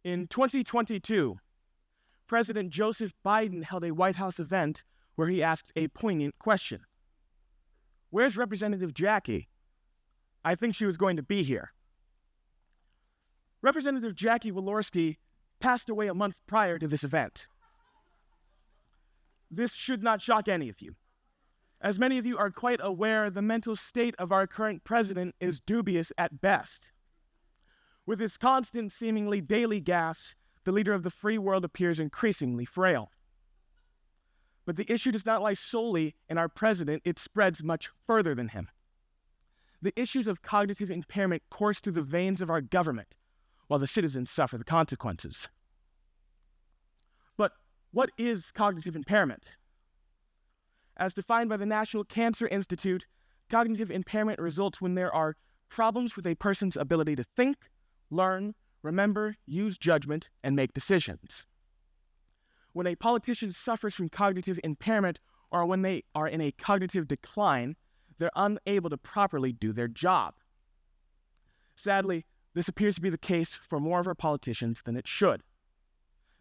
In 2022, President Joseph Biden held a White House event where he asked a poignant question. "Where's Representative Jackie? I think she was going to be here." Representative Jackie Walorski passed away a month prior to this event. This should not shock any of you. As many of you are quite aware, the mental state of our current president is dubious at best. With his constant, seemingly daily gaffes, the leader of the free world appears increasingly frail. But the issue does not lie solely in our president, it spreads much further than him. The issues of cognitive impairment course through the veins of our government, while the citizens suffer the consequences. But what is cognitive impairment? As defined by the National Cancer Institute, cognitive impairment results when there are problems with a person's ability to think, learn, remember, use judgment, and make decisions. When a politician suffers from cognitive impairment, or when they are in a cognitive decline, they're unable to properly do their job. Sadly, this appears to be the case for more of our politicians than it should.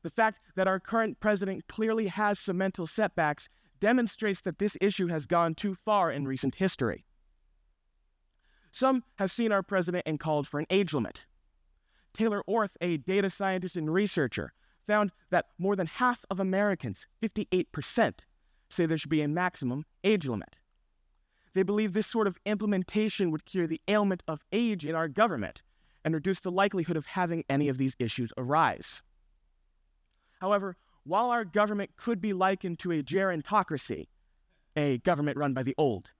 The fact that our current president clearly has some mental setbacks demonstrates that this issue has gone too far in recent history. Some have seen our president and called for an age limit. Taylor Orth, a data scientist and researcher, found that more than half of Americans, 58%, say there should be a maximum age limit. They believe this sort of implementation would cure the ailment of age in our government and reduce the likelihood of having any of these issues arise. However, while our government could be likened to a gerontocracy, a government run by the old,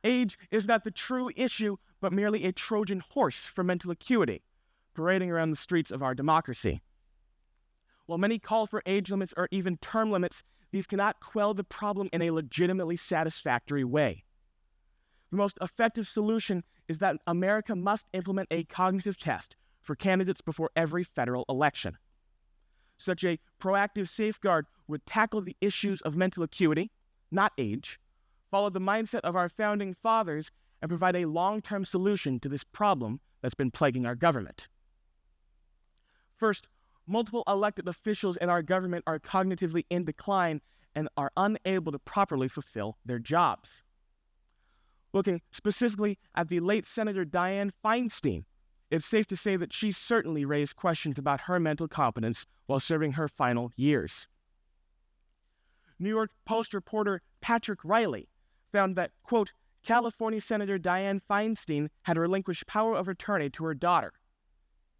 age is not the true issue, but merely a Trojan horse for mental acuity, parading around the streets of our democracy. While many call for age limits or even term limits, these cannot quell the problem in a legitimately satisfactory way. The most effective solution is that America must implement a cognitive test for candidates before every federal election. Such a proactive safeguard would tackle the issues of mental acuity, not age, follow the mindset of our founding fathers, and provide a long-term solution to this problem that's been plaguing our government. First, multiple elected officials in our government are cognitively in decline and are unable to properly fulfill their jobs. Looking specifically at the late Senator Dianne Feinstein, it's safe to say that she certainly raised questions about her mental competence while serving her final years. New York Post reporter Patrick Riley found that, quote, California Senator Dianne Feinstein had relinquished power of attorney to her daughter,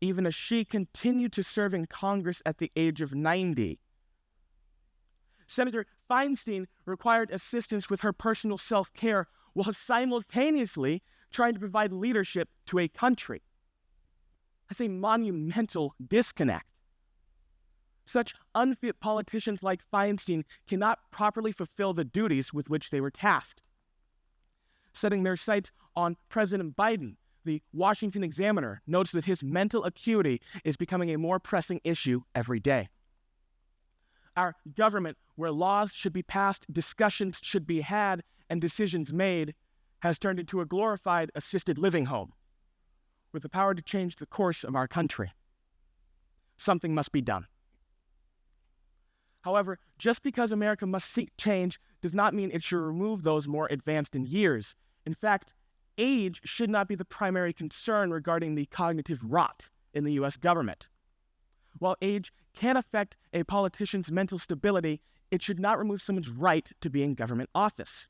even as she continued to serve in Congress at the age of 90. Senator Feinstein required assistance with her personal self-care while simultaneously trying to provide leadership to a country. That's a monumental disconnect. Such unfit politicians like Feinstein cannot properly fulfill the duties with which they were tasked. Setting their sights on President Biden, the Washington Examiner notes that his mental acuity is becoming a more pressing issue every day. Our government, where laws should be passed, discussions should be had, and decisions made, has turned into a glorified assisted living home with the power to change the course of our country. Something must be done. However, just because America must seek change does not mean it should remove those more advanced in years. In fact, age should not be the primary concern regarding the cognitive rot in the U.S. government. While age can affect a politician's mental stability, it should not remove someone's right to be in government office.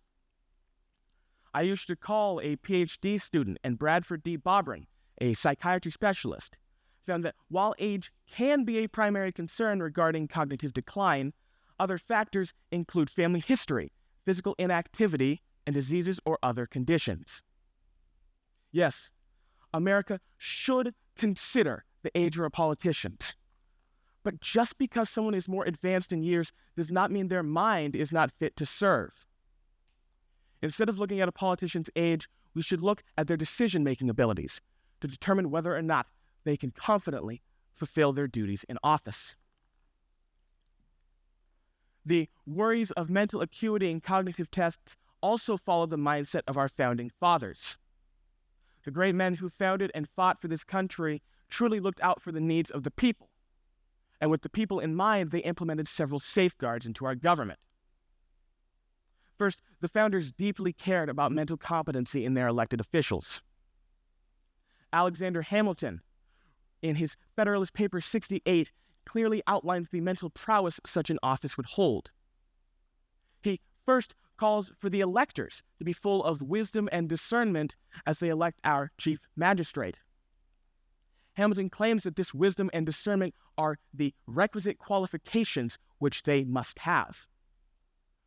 I used to call a PhD student, and Bradford D. Bobrin, a psychiatry specialist, found that while age can be a primary concern regarding cognitive decline, other factors include family history, physical inactivity, and diseases or other conditions. Yes, America should consider the age of our politicians. But just because someone is more advanced in years does not mean their mind is not fit to serve. Instead of looking at a politician's age, we should look at their decision-making abilities to determine whether or not they can confidently fulfill their duties in office. The worries of mental acuity and cognitive tests also follow the mindset of our founding fathers. The great men who founded and fought for this country truly looked out for the needs of the people. And with the people in mind, they implemented several safeguards into our government. First, the founders deeply cared about mental competency in their elected officials. Alexander Hamilton, in his Federalist Paper 68, clearly outlines the mental prowess such an office would hold. He first calls for the electors to be full of wisdom and discernment as they elect our chief magistrate. Hamilton claims that this wisdom and discernment are the requisite qualifications which they must have.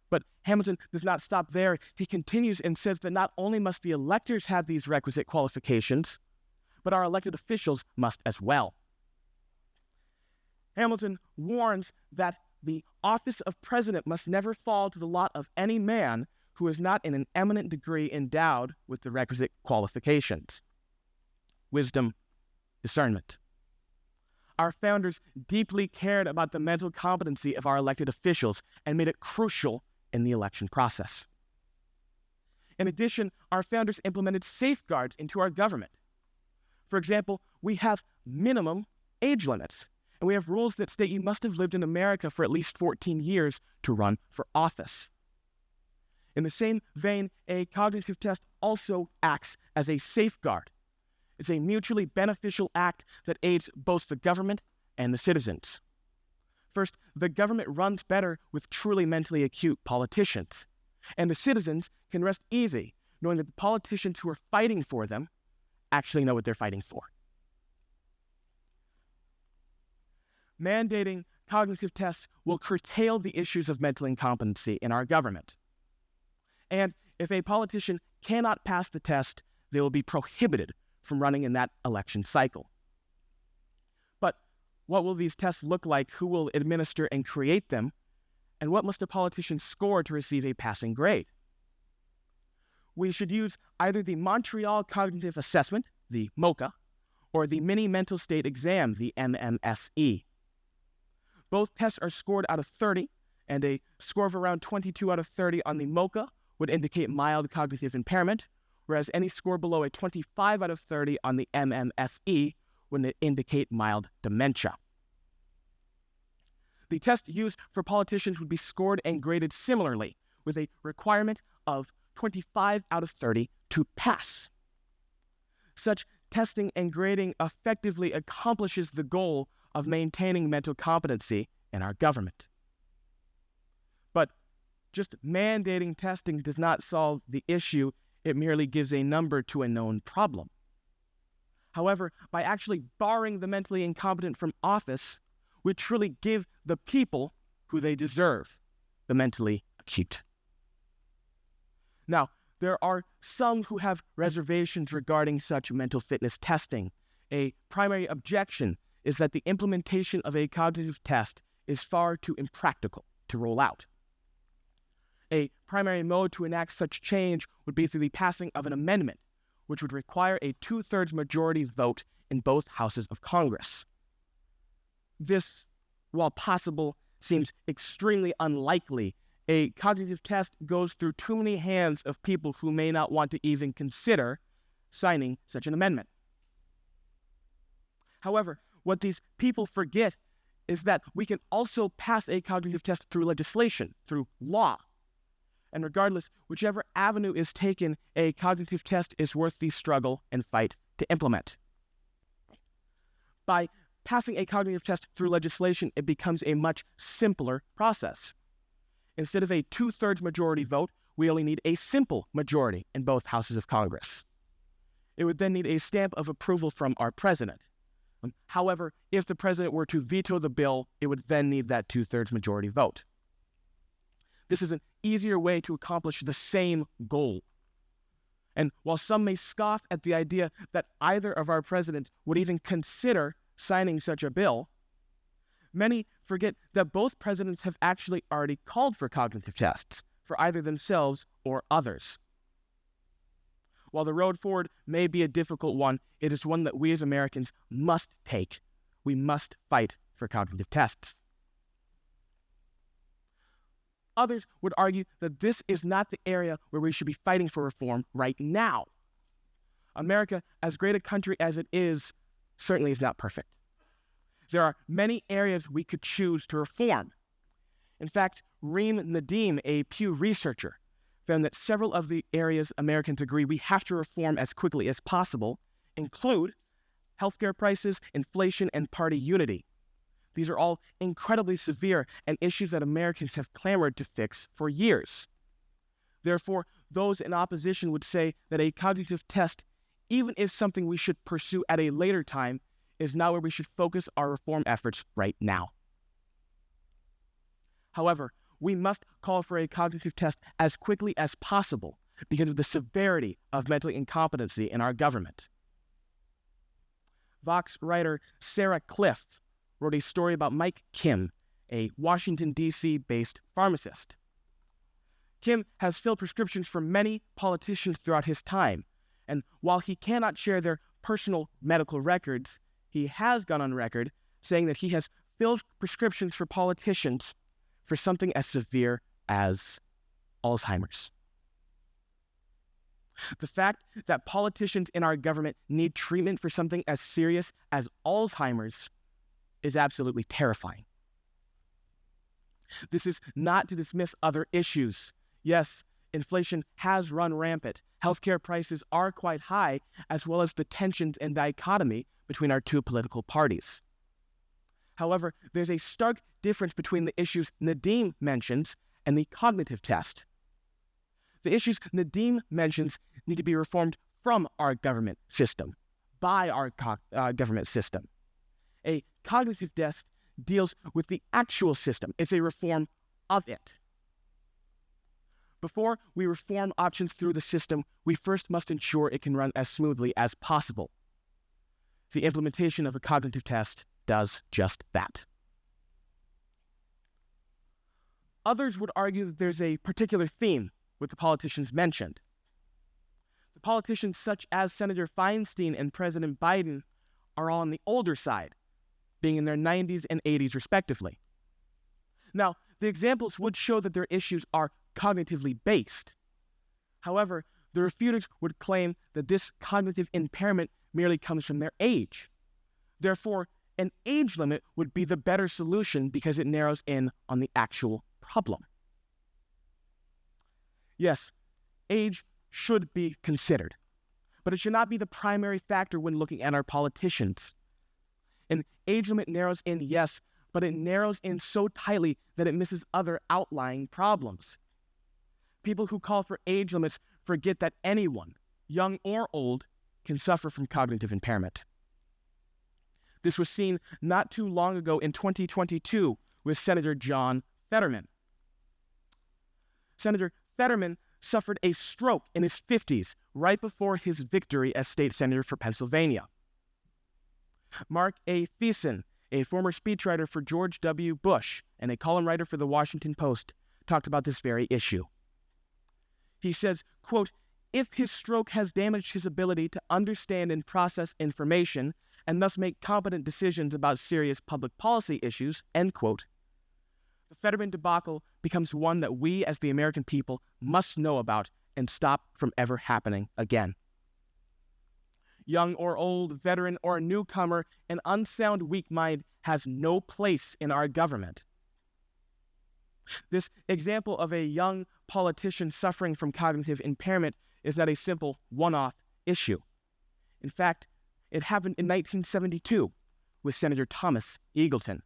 But Hamilton does not stop there. He continues and says that not only must the electors have these requisite qualifications, but our elected officials must as well. Hamilton warns that the office of president must never fall to the lot of any man who is not in an eminent degree endowed with the requisite qualifications: wisdom, discernment. Our founders deeply cared about the mental competency of our elected officials and made it crucial in the election process. In addition, our founders implemented safeguards into our government. For example, we have minimum age limits, and we have rules that state you must have lived in America for at least 14 years to run for office. In the same vein, a cognitive test also acts as a safeguard. It's a mutually beneficial act that aids both the government and the citizens. First, the government runs better with truly mentally acute politicians, and the citizens can rest easy knowing that the politicians who are fighting for them actually know what they're fighting for. Mandating cognitive tests will curtail the issues of mental incompetency in our government. And if a politician cannot pass the test, they will be prohibited from running in that election cycle. But what will these tests look like? Who will administer and create them? And what must a politician score to receive a passing grade? We should use either the Montreal Cognitive Assessment, the MOCA, or the Mini Mental State Exam, the MMSE. Both tests are scored out of 30, and a score of around 22 out of 30 on the MOCA would indicate mild cognitive impairment, whereas any score below a 25 out of 30 on the MMSE would indicate mild dementia. The test used for politicians would be scored and graded similarly, with a requirement of 25 out of 30 to pass. Such testing and grading effectively accomplishes the goal of maintaining mental competency in our government. But just mandating testing does not solve the issue. It merely gives a number to a known problem. However, by actually barring the mentally incompetent from office, we truly give the people who they deserve, the mentally acute. Now, there are some who have reservations regarding such mental fitness testing. A primary objection is that the implementation of a cognitive test is far too impractical to roll out. A primary mode to enact such change would be through the passing of an amendment, which would require a 2/3 majority vote in both houses of Congress. This, while possible, seems extremely unlikely. A cognitive test goes through too many hands of people who may not want to even consider signing such an amendment. However, what these people forget is that we can also pass a cognitive test through legislation, through law. And regardless, whichever avenue is taken, a cognitive test is worth the struggle and fight to implement. By passing a cognitive test through legislation, it becomes a much simpler process. Instead of a 2/3 majority vote, we only need a simple majority in both houses of Congress. It would then need a stamp of approval from our president. However, if the president were to veto the bill, it would then need that 2/3 majority vote. This is an easier way to accomplish the same goal. And while some may scoff at the idea that either of our presidents would even consider signing such a bill, many forget that both presidents have actually already called for cognitive tests for either themselves or others. While the road forward may be a difficult one, it is one that we as Americans must take. We must fight for cognitive tests. Others would argue that this is not the area where we should be fighting for reform right now. America, as great a country as it is, certainly is not perfect. There are many areas we could choose to reform. In fact, Reem Nadim, a Pew researcher, found that several of the areas Americans agree we have to reform as quickly as possible include healthcare prices, inflation, and party unity. These are all incredibly severe and issues that Americans have clamored to fix for years. Therefore, those in opposition would say that a cognitive test, even if something we should pursue at a later time, is not where we should focus our reform efforts right now. However, we must call for a cognitive test as quickly as possible because of the severity of mental incompetency in our government. Vox writer Sarah Cliff wrote a story about Mike Kim, a Washington, D.C. based pharmacist. Kim has filled prescriptions for many politicians throughout his time, and while he cannot share their personal medical records, he has gone on record saying that he has filled prescriptions for politicians for something as severe as Alzheimer's. The fact that politicians in our government need treatment for something as serious as Alzheimer's is absolutely terrifying. This is not to dismiss other issues. Yes, inflation has run rampant. Healthcare prices are quite high, as well as the tensions and dichotomy between our two political parties. However, there's a stark difference between the issues Nadim mentions and the cognitive test. The issues Nadim mentions need to be reformed from our government system, by our government system. A cognitive test deals with the actual system. It's a reform of it. Before we reform options through the system, we first must ensure it can run as smoothly as possible. The implementation of a cognitive test does just that. Others would argue that there's a particular theme with the politicians mentioned. The politicians such as Senator Feinstein and President Biden are all on the older side, being in their 90s and 80s respectively. Now, the examples would show that their issues are cognitively based. However, the refuters would claim that this cognitive impairment merely comes from their age. Therefore, an age limit would be the better solution because it narrows in on the actual problem. Yes, age should be considered, but it should not be the primary factor when looking at our politicians. An age limit narrows in, yes, but it narrows in so tightly that it misses other outlying problems. People who call for age limits forget that anyone, young or old, can suffer from cognitive impairment. This was seen not too long ago in 2022 with Senator John Fetterman. Senator Fetterman suffered a stroke in his 50s right before his victory as state senator for Pennsylvania. Mark A. Thesis, a former speechwriter for George W. Bush and a column writer for the Washington Post, talked about this very issue. He says, quote, "If his stroke has damaged his ability to understand and process information and thus make competent decisions about serious public policy issues," end quote, the Fetterman debacle becomes one that we as the American people must know about and stop from ever happening again. Young or old, veteran or newcomer, an unsound weak mind has no place in our government. This example of a young politician suffering from cognitive impairment is not a simple one-off issue. In fact, it happened in 1972 with Senator Thomas Eagleton.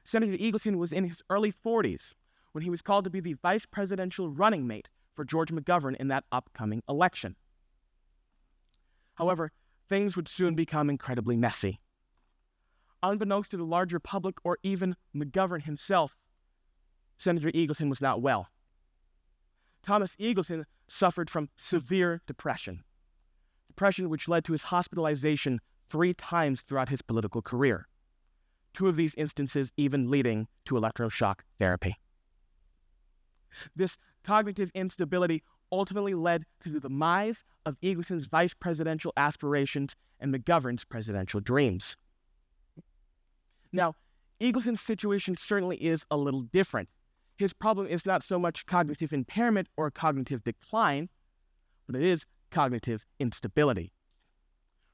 Senator Eagleton was in his early 40s when he was called to be the vice presidential running mate for George McGovern in that upcoming election. However, things would soon become incredibly messy. Unbeknownst to the larger public or even McGovern himself, Senator Eagleton was not well. Thomas Eagleton suffered from severe depression which led to his hospitalization 3 times throughout his political career. 2 of these instances even leading to electroshock therapy. This cognitive instability ultimately led to the demise of Eagleton's vice presidential aspirations and McGovern's presidential dreams. Now, Eagleton's situation certainly is a little different. His problem is not so much cognitive impairment or cognitive decline, but it is cognitive instability.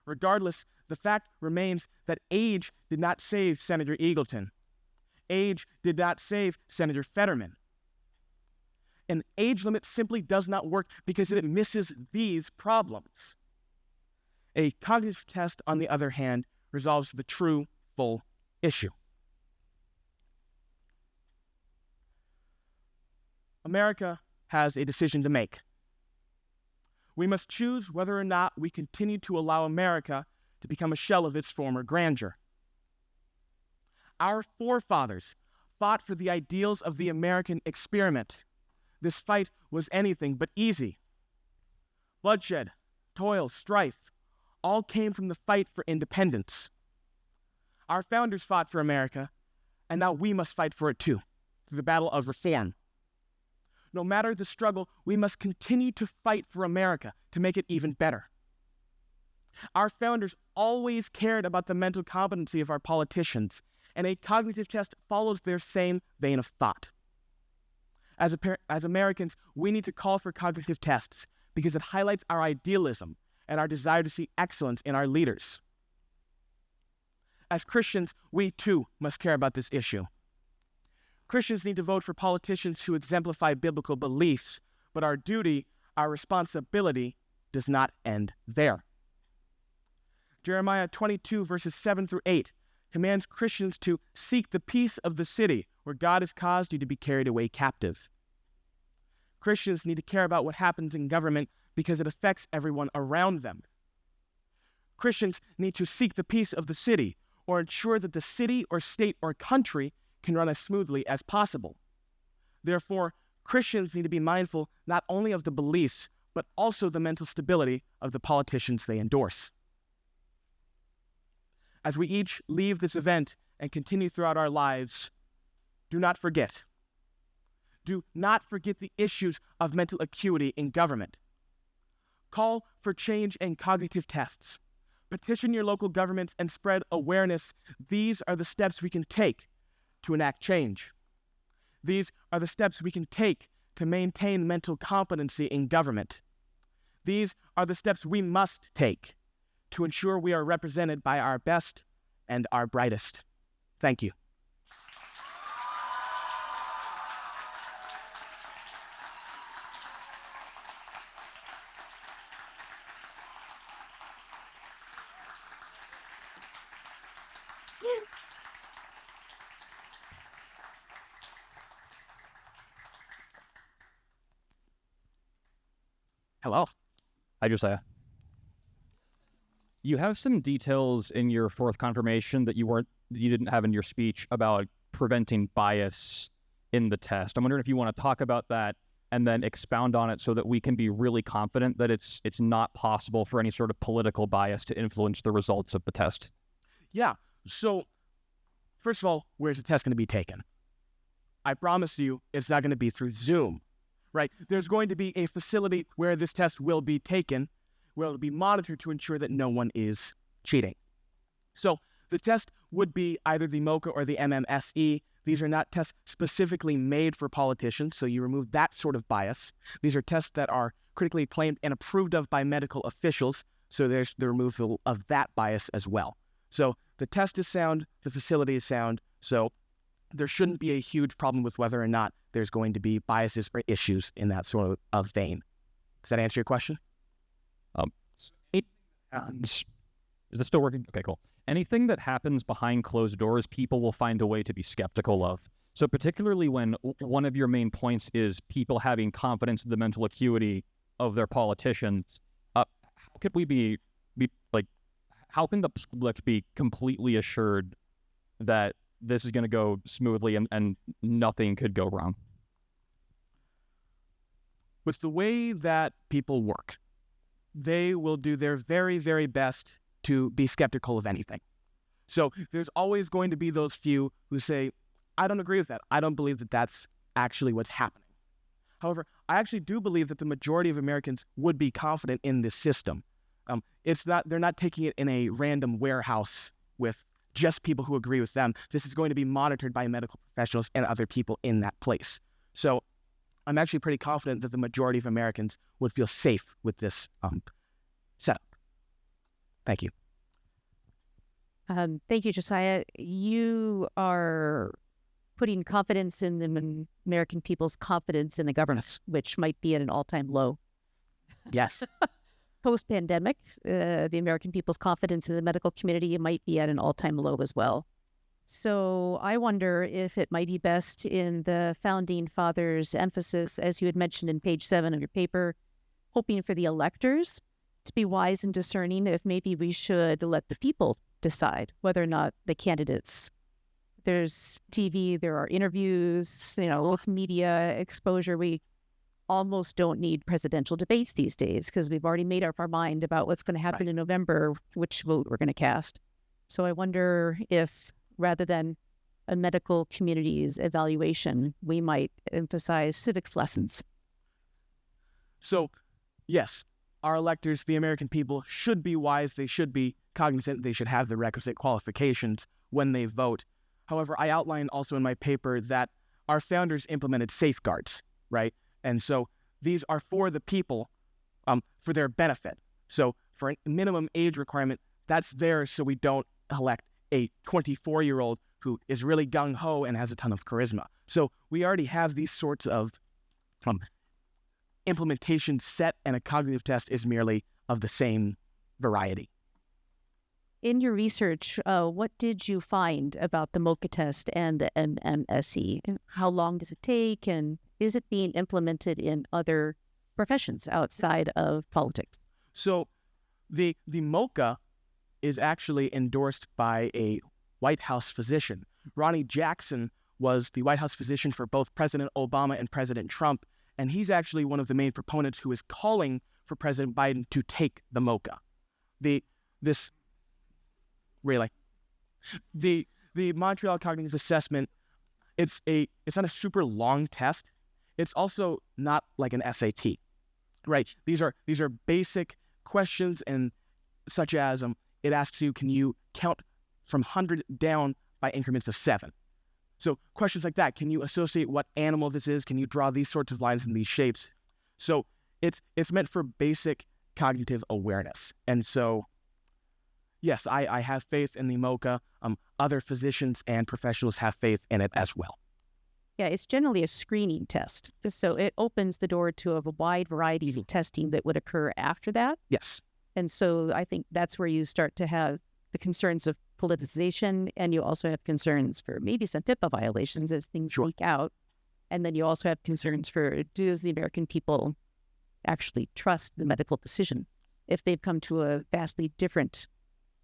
Regardless, the fact remains that age did not save Senator Eagleton. Age did not save Senator Fetterman. An age limit simply does not work because it misses these problems. A cognitive test, on the other hand, resolves the true, full issue. America has a decision to make. We must choose whether or not we continue to allow America to become a shell of its former grandeur. Our forefathers fought for the ideals of the American experiment. This fight was anything but easy. Bloodshed, toil, strife, all came from the fight for independence. Our founders fought for America, and now we must fight for it too, through the battle of reform. No matter the struggle, we must continue to fight for America to make it even better. Our founders always cared about the mental competency of our politicians, and a cognitive test follows their same vein of thought. As Americans, we need to call for cognitive tests because it highlights our idealism and our desire to see excellence in our leaders. As Christians, we too must care about this issue. Christians need to vote for politicians who exemplify biblical beliefs, but our duty, our responsibility, does not end there. Jeremiah 22, verses 7 through 8, commands Christians to seek the peace of the city where God has caused you to be carried away captive. Christians need to care about what happens in government because it affects everyone around them. Christians need to seek the peace of the city or ensure that the city or state or country can run as smoothly as possible. Therefore, Christians need to be mindful not only of the beliefs, but also the mental stability of the politicians they endorse. As we each leave this event and continue throughout our lives, do not forget. Do not forget the issues of mental acuity in government. Call for change and cognitive tests. Petition your local governments and spread awareness. These are the steps we can take to enact change. These are the steps we can take to maintain mental competency in government. These are the steps we must take to ensure we are represented by our best and our brightest. Thank you. Hello. Hi, Josiah. You have some details in your fourth confirmation that you didn't have in your speech about preventing bias in the test. I'm wondering if you want to talk about that and then expound on it so that we can be really confident that it's not possible for any sort of political bias to influence the results of the test. Yeah. So, first of all, where's the test going to be taken? I promise you it's not going to be through Zoom, right? There's going to be a facility where this test will be taken, where it'll be monitored to ensure that no one is cheating. So the test would be either the MOCA or the MMSE. These are not tests specifically made for politicians, so you remove that sort of bias. These are tests that are critically acclaimed and approved of by medical officials, so there's the removal of that bias as well. So the test is sound, the facility is sound, so there shouldn't be a huge problem with whether or not there's going to be biases or issues in that sort of vein. Does that answer your question? Is this still working? Okay, cool. Anything that happens behind closed doors, people will find a way to be skeptical of. So particularly when one of your main points is people having confidence in the mental acuity of their politicians, how could we be like, how can the public be completely assured that this is going to go smoothly and nothing could go wrong? With the way that people work, they will do their very, very best to be skeptical of anything. So there's always going to be those few who say, I don't agree with that. I don't believe that that's actually what's happening. However, I actually do believe that the majority of Americans would be confident in this system. They're not taking it in a random warehouse with just people who agree with them. This is going to be monitored by medical professionals and other people in that place. So I'm actually pretty confident that the majority of Americans would feel safe with this setup. Thank you. Thank you, Josiah. You are putting confidence in the American people's confidence in the government, which might be at an all-time low. Yes. Post-pandemic, the American people's confidence in the medical community might be at an all-time low as well. So I wonder if it might be best in the Founding Fathers' emphasis, as you had mentioned in page 7 of your paper, hoping for the electors to be wise and discerning, if maybe we should let the people decide whether or not the candidates. There's TV, there are interviews, with media exposure. We almost don't need presidential debates these days because we've already made up our mind about what's going to happen in November, which vote we're going to cast. So I wonder if, rather than a medical community's evaluation, we might emphasize civics lessons. So, yes, our electors, the American people, should be wise. They should be cognizant. They should have the requisite qualifications when they vote. However, I outlined also in my paper that our founders implemented safeguards, right? And so these are for the people, for their benefit. So for a minimum age requirement, that's there so we don't elect a 24-year-old who is really gung-ho and has a ton of charisma. So we already have these sorts of implementation set, and a cognitive test is merely of the same variety. In your research, what did you find about the MOCA test and the MMSE? How long does it take, and is it being implemented in other professions outside of politics? So the MOCA is actually endorsed by a White House physician. Ronnie Jackson was the White House physician for both President Obama and President Trump, and he's actually one of the main proponents who is calling for President Biden to take the MOCA. The Montreal Cognitive Assessment, it's not a super long test. It's also not like an SAT, right? These are basic questions, and such as it asks you, can you count from 100 down by increments of 7? So questions like that. Can you associate what animal this is? Can you draw these sorts of lines in these shapes? So it's meant for basic cognitive awareness. And so, yes, I have faith in the MOCA. Other physicians and professionals have faith in it as well. Yeah, it's generally a screening test. So it opens the door to a wide variety of testing that would occur after that. Yes. And so I think that's where you start to have the concerns of politicization, and you also have concerns for maybe some HIPAA violations as things leak out. And then you also have concerns for, does the American people actually trust the medical decision if they've come to a vastly different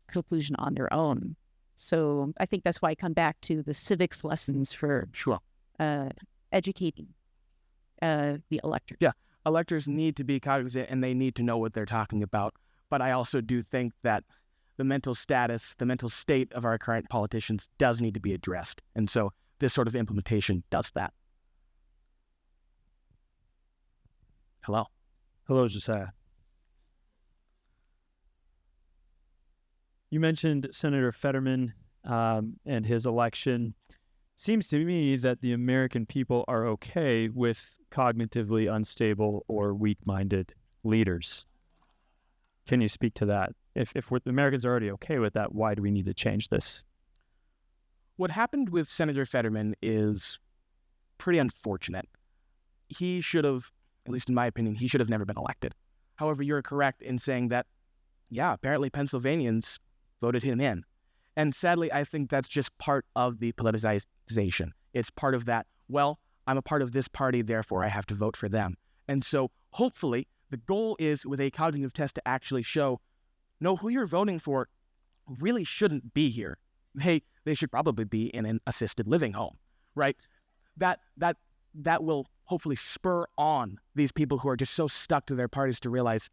conclusion on their own? So I think that's why I come back to the civics lessons for educating the electors. Yeah, electors need to be cognizant and they need to know what they're talking about. But I also do think that the mental status, the mental state of our current politicians does need to be addressed. And so this sort of implementation does that. Hello. Hello, Josiah. You mentioned Senator Fetterman and his election. Seems to me that the American people are okay with cognitively unstable or weak-minded leaders. Can you speak to that? If the Americans are already okay with that, why do we need to change this? What happened with Senator Fetterman is pretty unfortunate. He should have, at least in my opinion, he should have never been elected. However, you're correct in saying that, yeah, apparently Pennsylvanians voted him in. And sadly, I think that's just part of the politicization. It's part of that, well, I'm a part of this party, therefore I have to vote for them. And so hopefully the goal is with a cognitive test to actually show, no, who you're voting for really shouldn't be here. They should probably be in an assisted living home, right? That will hopefully spur on these people who are just so stuck to their parties to realize,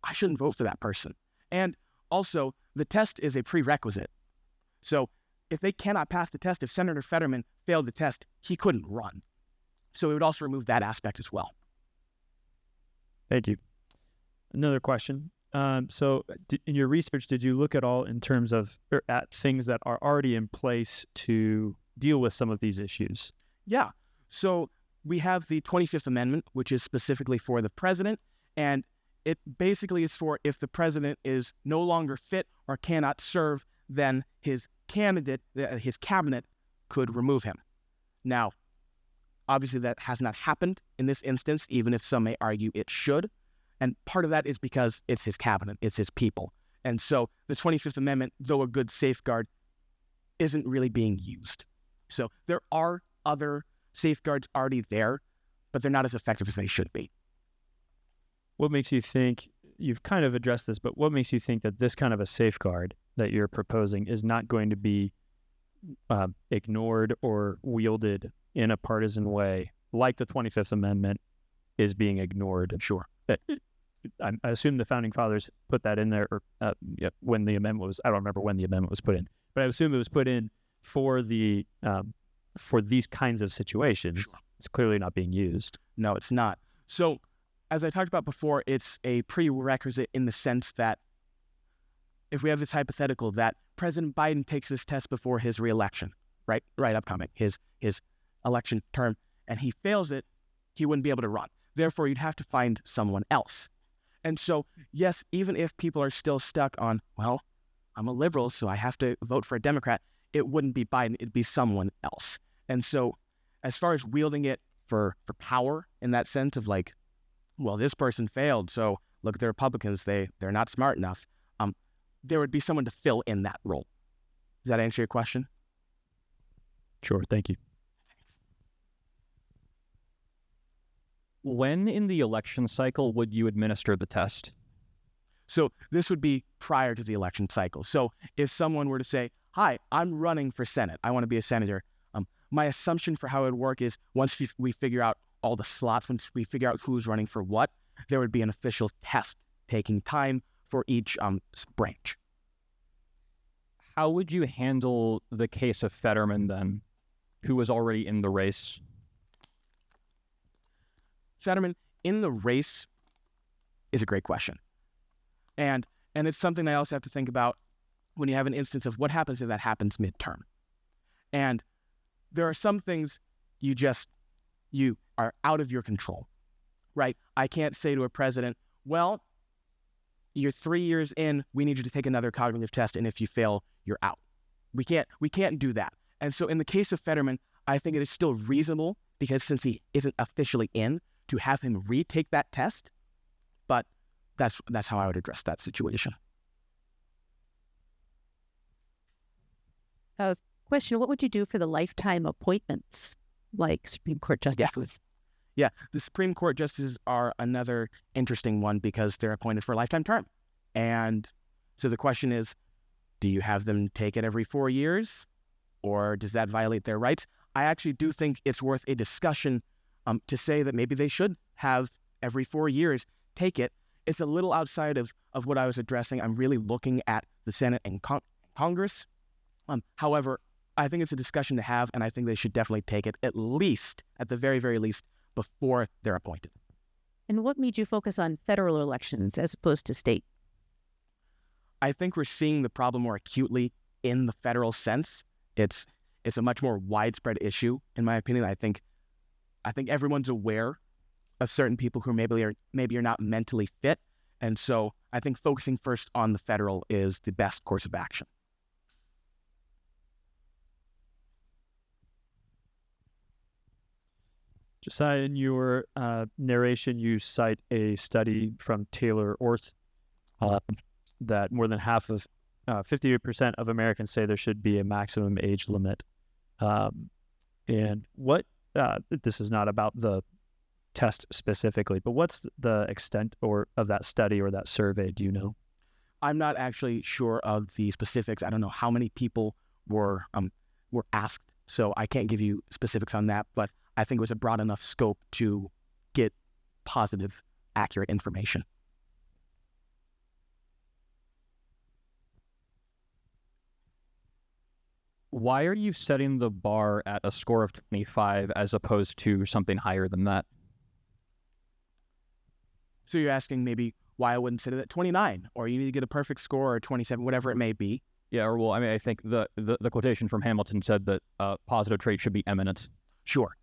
I shouldn't vote for that person. And also, the test is a prerequisite. So if they cannot pass the test, if Senator Fetterman failed the test, he couldn't run. So it would also remove that aspect as well. Thank you. Another question. So in your research, did you look at all in terms of at things that are already in place to deal with some of these issues? Yeah. So we have the 25th Amendment, which is specifically for the president, and it basically is for if the president is no longer fit or cannot serve, then his cabinet could remove him. Now, obviously that has not happened in this instance, even if some may argue it should. And part of that is because it's his cabinet, it's his people. And so the 25th Amendment, though a good safeguard, isn't really being used. So there are other safeguards already there, but they're not as effective as they should be. What makes you think, you've kind of addressed this, but what makes you think that this kind of a safeguard that you're proposing is not going to be ignored or wielded in a partisan way, like the 25th Amendment is being ignored? Sure. I assume the Founding Fathers put that in there when the amendment was, I don't remember when the amendment was put in, but I assume it was put in for the for these kinds of situations. Sure. It's clearly not being used. No, it's not. So, as I talked about before, it's a prerequisite in the sense that if we have this hypothetical that President Biden takes this test before his reelection, right upcoming, his election term, and he fails it, he wouldn't be able to run. Therefore, you'd have to find someone else. And so, yes, even if people are still stuck on, well, I'm a liberal, so I have to vote for a Democrat, it wouldn't be Biden, it'd be someone else. And so, as far as wielding it for power in that sense of like, well, this person failed, so look at the Republicans, they're not smart enough. There would be someone to fill in that role. Does that answer your question? Sure, thank you. When in the election cycle would you administer the test? So this would be prior to the election cycle. So if someone were to say, hi, I'm running for Senate, I want to be a senator, my assumption for how it would work is once we figure out all the slots, once we figure out who's running for what, there would be an official test taking time for each branch. How would you handle the case of Fetterman then, who was already in the race? Fetterman in the race is a great question. And it's something I also have to think about when you have an instance of what happens if that happens midterm. And there are some things you are out of your control, right? I can't say to a president, well, you're 3 years in, we need you to take another cognitive test, and if you fail, you're out. We can't do that. And so in the case of Fetterman, I think it is still reasonable, because since he isn't officially in, to have him retake that test, but that's how I would address that situation. Question, what would you do for the lifetime appointments, like Supreme Court justices? Yeah, the Supreme Court justices are another interesting one because they're appointed for a lifetime term. And so the question is, do you have them take it every 4 years, or does that violate their rights? I actually do think it's worth a discussion to say that maybe they should have every 4 years take it. It's a little outside of what I was addressing. I'm really looking at the Senate and Congress. However, I think it's a discussion to have, and I think they should definitely take it, at the very, very least, before they're appointed. And what made you focus on federal elections as opposed to state? I think we're seeing the problem more acutely in the federal sense. It's a much more widespread issue, in my opinion. I think everyone's aware of certain people who maybe are not mentally fit, and so I think focusing first on the federal is the best course of action. Josiah, in your narration, you cite a study from Taylor Orth that more than half of 58% of Americans say there should be a maximum age limit. And what this is not about the test specifically, but what's the extent of that study or that survey? Do you know? I'm not actually sure of the specifics. I don't know how many people were asked, so I can't give you specifics on that. But I think it was a broad enough scope to get positive, accurate information. Why are you setting the bar at a score of 25 as opposed to something higher than that? So you're asking maybe why I wouldn't set it at 29, or you need to get a perfect score, or 27, whatever it may be. Yeah, or well, I mean, I think the quotation from Hamilton said that positive traits should be eminent. Sure.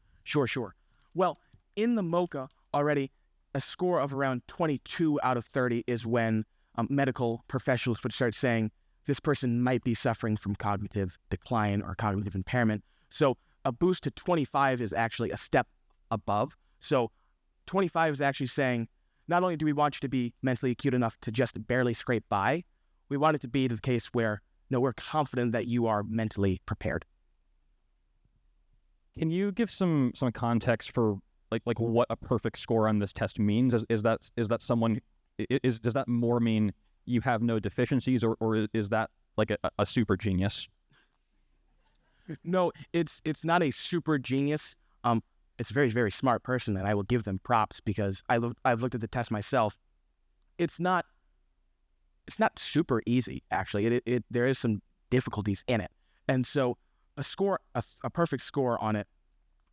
Well, in the MOCA already, a score of around 22 out of 30 is when medical professionals would start saying this person might be suffering from cognitive decline or cognitive impairment. So a boost to 25 is actually a step above. So 25 is actually saying, not only do we want you to be mentally acute enough to just barely scrape by, we want it to be the case where, no, we're confident that you are mentally prepared. Can you give some context for like what a perfect score on this test means? Is that someone does that more mean you have no deficiencies, or is that like a super genius? No, it's not a super genius. It's a very, very smart person, and I will give them props because I've looked at the test myself. It's not super easy, actually. There is some difficulties in it. And so a perfect score on it,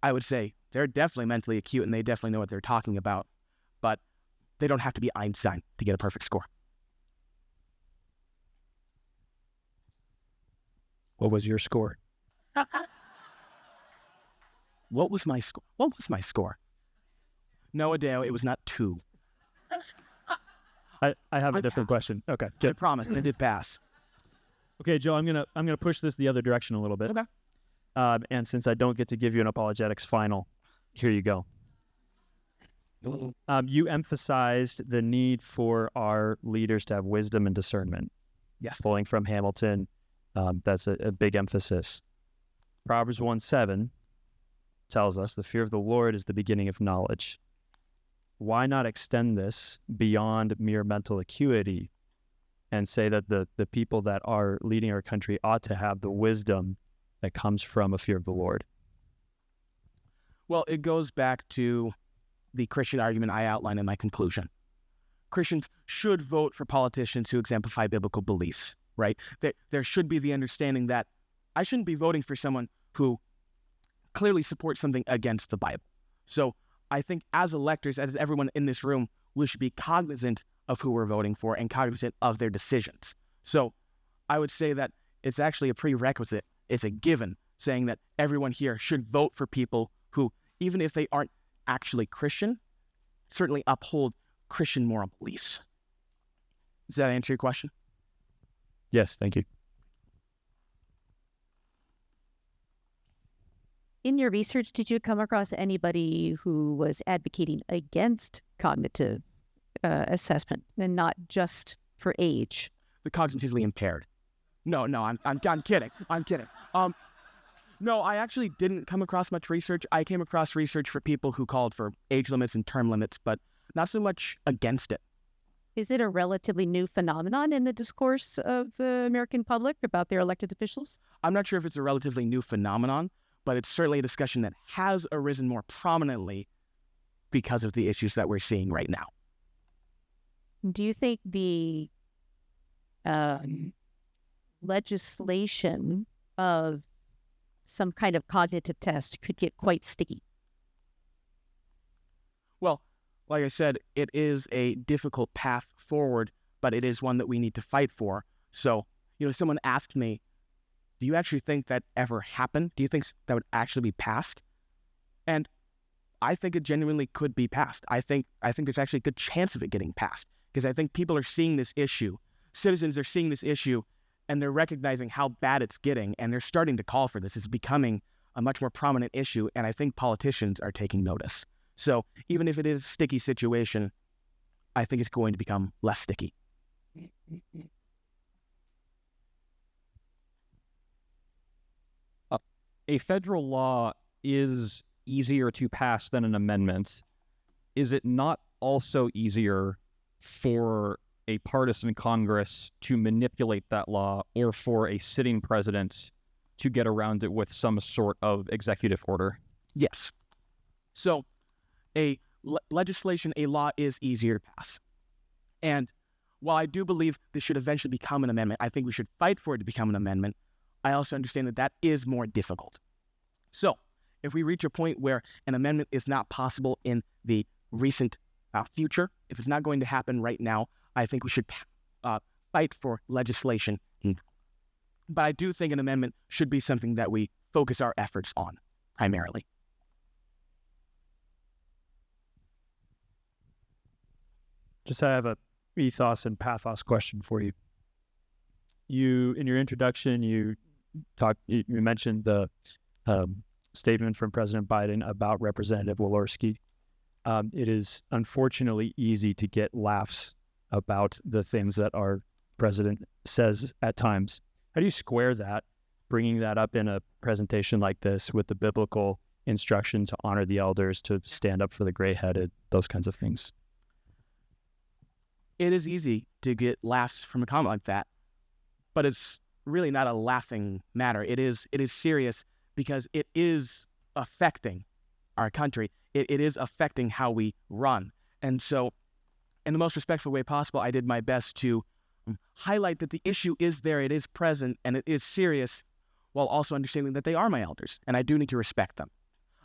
I would say they're definitely mentally acute and they definitely know what they're talking about, but they don't have to be Einstein to get a perfect score. What was your score? What was my score? No, Adeo, it was not 2. I have a different question. Okay. I promise, I did pass. Okay, Joe, I'm gonna push this the other direction a little bit. Okay. And since I don't get to give you an apologetics final, here you go. You emphasized the need for our leaders to have wisdom and discernment. Yes. Pulling from Hamilton, that's a big emphasis. Proverbs 1:7 tells us the fear of the Lord is the beginning of knowledge. Why not extend this beyond mere mental acuity and say that the people that are leading our country ought to have the wisdom that comes from a fear of the Lord? Well, it goes back to the Christian argument I outlined in my conclusion. Christians should vote for politicians who exemplify biblical beliefs, right? There should be the understanding that I shouldn't be voting for someone who clearly supports something against the Bible. So I think as electors, as everyone in this room, we should be cognizant of who we're voting for and cognizant of their decisions. So I would say that it's actually a prerequisite, it's a given, saying that everyone here should vote for people who, even if they aren't actually Christian, certainly uphold Christian moral beliefs. Does that answer your question? Yes, thank you. In your research, did you come across anybody who was advocating against cognitive assessment and not just for age? The cognitively impaired. No, I'm kidding. I'm kidding. No, I actually didn't come across much research. I came across research for people who called for age limits and term limits, but not so much against it. Is it a relatively new phenomenon in the discourse of the American public about their elected officials? I'm not sure if it's a relatively new phenomenon, but it's certainly a discussion that has arisen more prominently because of the issues that we're seeing right now. Do you think the legislation of some kind of cognitive test could get quite sticky? Well, like I said, it is a difficult path forward, but it is one that we need to fight for. So, someone asked me, do you actually think that ever happened? Do you think that would actually be passed? And I think it genuinely could be passed. I think there's actually a good chance of it getting passed because I think people are seeing this issue. Citizens are seeing this issue and they're recognizing how bad it's getting and they're starting to call for this. It's becoming a much more prominent issue and I think politicians are taking notice. So even if it is a sticky situation, I think it's going to become less sticky. A federal law is easier to pass than an amendment. Is it not also easier for a partisan Congress to manipulate that law or for a sitting president to get around it with some sort of executive order? Yes. So a law is easier to pass. And while I do believe this should eventually become an amendment, I think we should fight for it to become an amendment. I also understand that is more difficult. So if we reach a point where an amendment is not possible in the recent future, if it's not going to happen right now, I think we should fight for legislation. But I do think an amendment should be something that we focus our efforts on primarily. Just I have a ethos and pathos question for you. You, in your introduction, you mentioned the statement from President Biden about Representative Walorski. It is unfortunately easy to get laughs about the things that our president says at times. How do you square that, bringing that up in a presentation like this with the biblical instruction to honor the elders, to stand up for the gray-headed, those kinds of things? It is easy to get laughs from a comment like that, but it's really not a laughing matter. It is serious because it is affecting our country. It is affecting how we run. And so, in the most respectful way possible, I did my best to highlight that the issue is there, it is present, and it is serious, while also understanding that they are my elders, and I do need to respect them.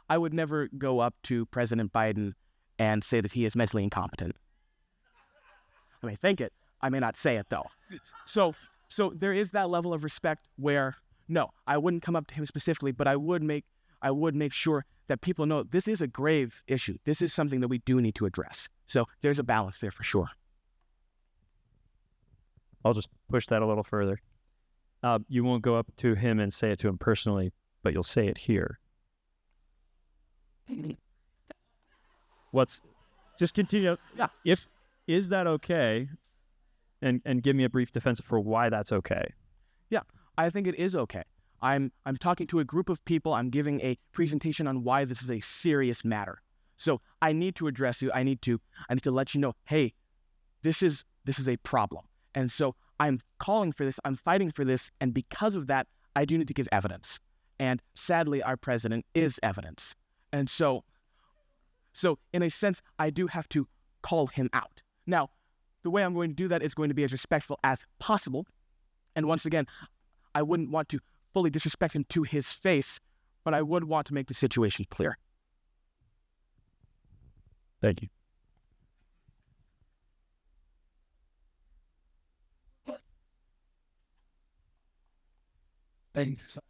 I would never go up to President Biden and say that he is mentally incompetent. I may think it, I may not say it though. So there is that level of respect where, no, I wouldn't come up to him specifically, but I would make sure that people know this is a grave issue. This is something that we do need to address. So there's a balance there for sure. I'll just push that a little further. You won't go up to him and say it to him personally, but you'll say it here. Just continue. Yeah. Is that okay? And give me a brief defense for why that's okay. Yeah, I think it is okay. I'm talking to a group of people. I'm giving a presentation on why this is a serious matter. So I need to address you. I need to let you know, hey, this is a problem. And so I'm calling for this. I'm fighting for this. And because of that, I do need to give evidence. And sadly, our president is evidence. And so in a sense, I do have to call him out. Now, the way I'm going to do that is going to be as respectful as possible. And once again, I wouldn't want to fully disrespect him to his face, but I would want to make the situation clear. Thank you. Thank you.